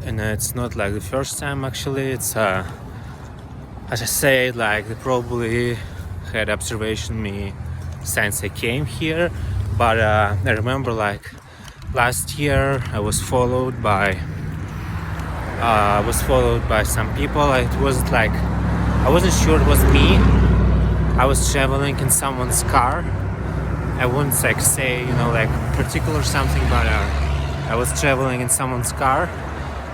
and it's not like the first time actually. It's as I said, like they probably had observation me since I came here, but I remember like last year I was followed by some people. It wasn't like I wasn't sure it was me. I was traveling in someone's car. I wouldn't like say like particular something, but I was traveling in someone's car,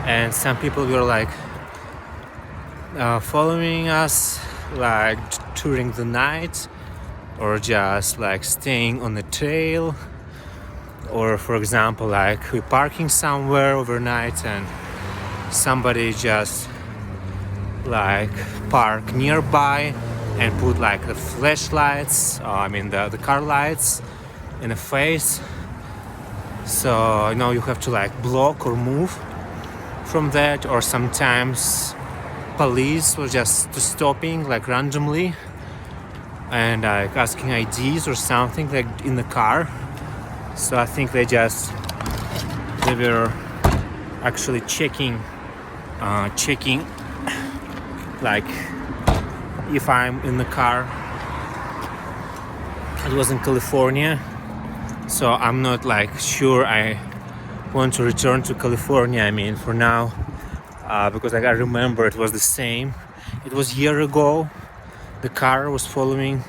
and some people were like following us like during the night, or just like staying on the trail, or for example like we're parking somewhere overnight and somebody just like park nearby and put like the flashlights, the car lights in the face, so you have to like block or move from that. Or sometimes police were just stopping like randomly and like asking IDs or something like in the car. So I think they were actually checking like if I'm in the car. It was in California, so I'm not like sure I want to return to California, for now, because like I remember it was the same. It was a year ago. The car was following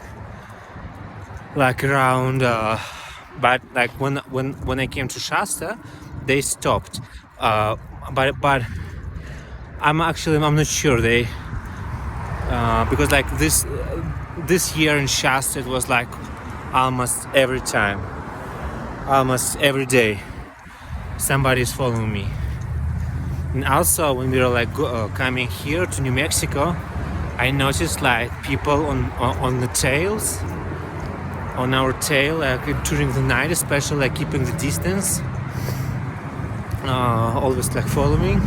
like around, but like when I came to Shasta, they stopped. But I'm not sure they because like this year in Shasta it was like almost every day somebody's following me. And also when we were like coming here to New Mexico, I noticed like people on the tails, on our tail, like during the night, especially like keeping the distance, always like following.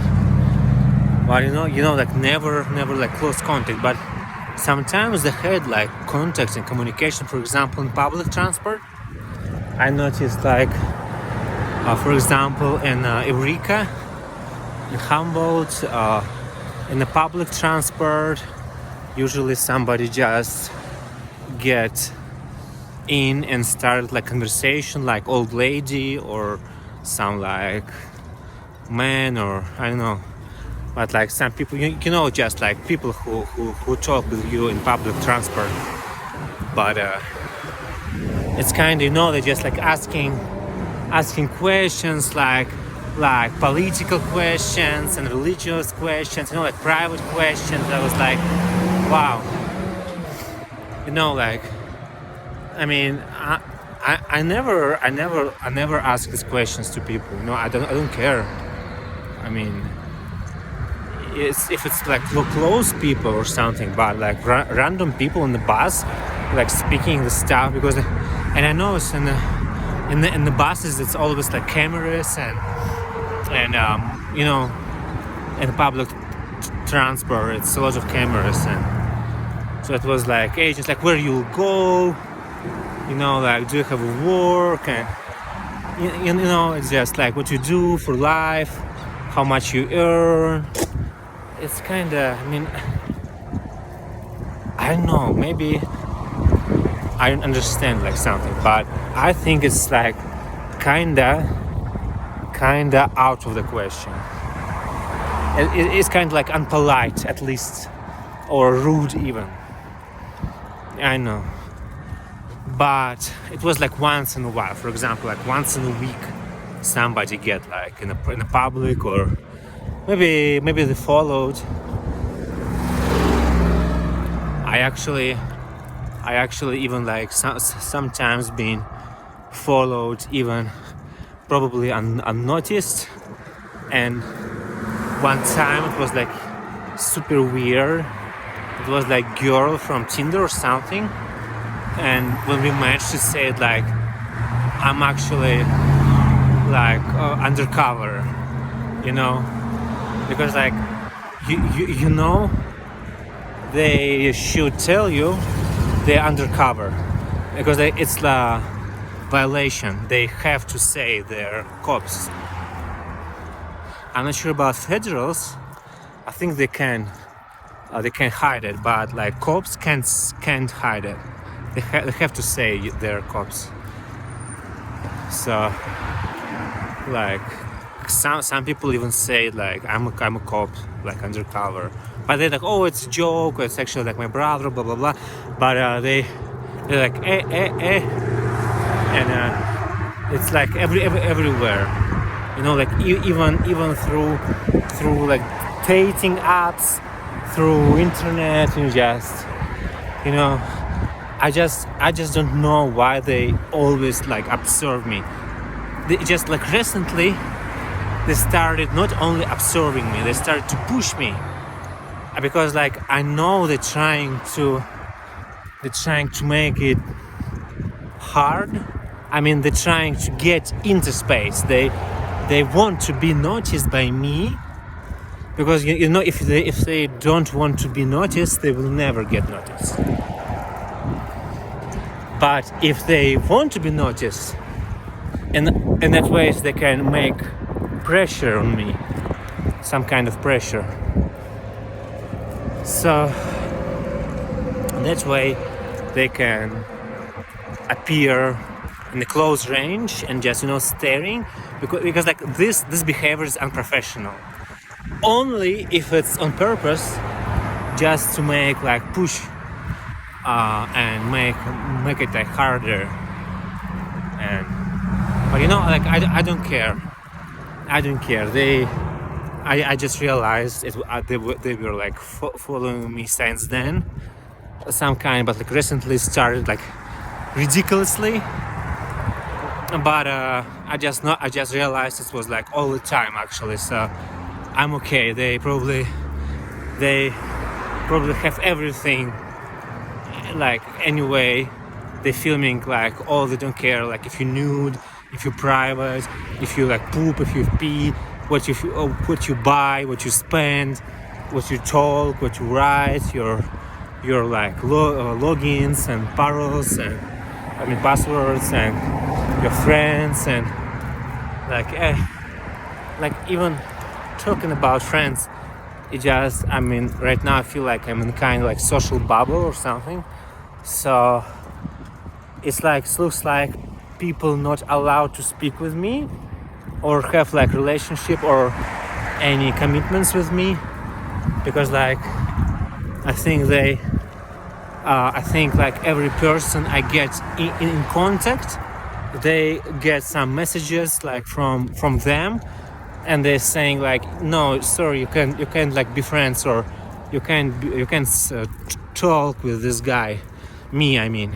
But like never like close contact. But sometimes they had like contact and communication. For example, in public transport, I noticed like, for example, in Eureka, in Humboldt, in the public transport, usually somebody just get in and started like conversation, like old lady or some like man, or I don't know. But like some people, just like people who talk with you in public transport. But it's kind of, they're just like asking questions, like political questions and religious questions, like private questions. I was like, wow. Like, I never ask these questions to people. I don't care. If it's like close people or something, but like random people in the bus, like speaking the stuff, because, and I know it's in the buses, it's always like cameras and in public transport, it's a lot of cameras, and so it was like agents, like where you go, like do you have a work, and it's just like what you do for life, how much you earn. It's kind of, I don't know, maybe I don't understand like something, but I think it's like kinda out of the question. It's kind of like unpolite, at least, or rude even. I know, but it was like once in a while. For example, like once in a week, somebody get like in the public, or maybe they followed. I actually even like sometimes been followed, even probably unnoticed. And one time it was like super weird. It was like girl from Tinder or something, and when we matched, she said like, I'm actually like undercover, because like they should tell you they're undercover, because it's the violation. They have to say they're cops. I'm not sure about federals. I think they can hide it, but like cops can't hide it. They have to say they're cops. So like some people even say like I'm a cop, like undercover, but they're like, oh, it's a joke, it's actually like my brother, blah blah blah. But they're like and it's like everywhere, you know, like even through like dating apps, through internet, and just, you know, I just don't know why they always like observe me. They just like recently they started not only observing me, they started to push me, because like I know they're trying to make it hard. I mean, they're trying to get into space. They want to be noticed by me, because you know, if they don't want to be noticed, they will never get noticed. But if they want to be noticed, and in that way they can make pressure on me, some kind of pressure. So that way they can appear in the close range and just, you know, staring, because like this behavior is unprofessional. Only if it's on purpose, just to make like push and make it like harder. And but you know, like I don't care. I just realized they were like following me since then, some kind, but like recently started like ridiculously. But I just realized it was like all the time actually. So I'm okay. They probably have everything. Like anyway, they're filming like all. They don't care. Like if you're nude, if you're private, if you like poop, if you pee, what you buy, what you spend, what you talk, what you write, your like logins and paroles and passwords and your friends, and like even talking about friends, it just, I mean, right now I feel like I'm in kind of like social bubble or something. So it's like, looks like people not allowed to speak with me or have like relationship or any commitments with me, because like I think like every person I get in contact, they get some messages like from them, and they're saying like, no, sorry, you can't like be friends, or you can't talk with this guy, me, I mean.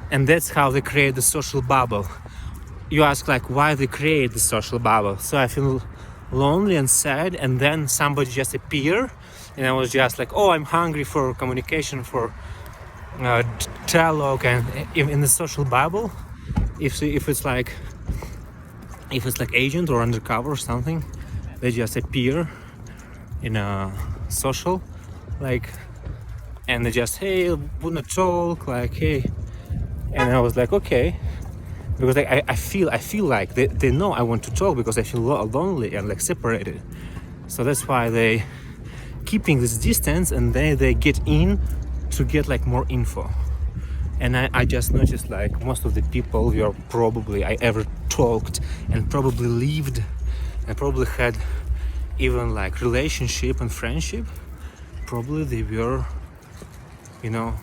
And that's how they create the social bubble. You ask like why they create the social bubble. So I feel lonely and sad, and then somebody just appear, and I was just like, oh, I'm hungry for communication, for dialogue. And in the social bubble, if it's like agent or undercover or something, they just appear in a social, like, and they just, hey, wanna talk, like, hey. And I was like, okay, because like I feel like they know I want to talk, because I feel lonely and like separated. So that's why they keeping this distance, and then they get in to get like more info. And I just noticed like most of the people I ever talked and probably lived and probably had even like relationship and friendship, probably they were, you know,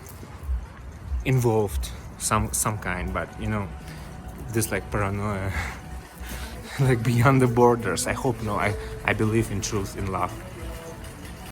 involved some kind. But you know, this like paranoia like beyond the borders. I hope no. I believe in truth, in love.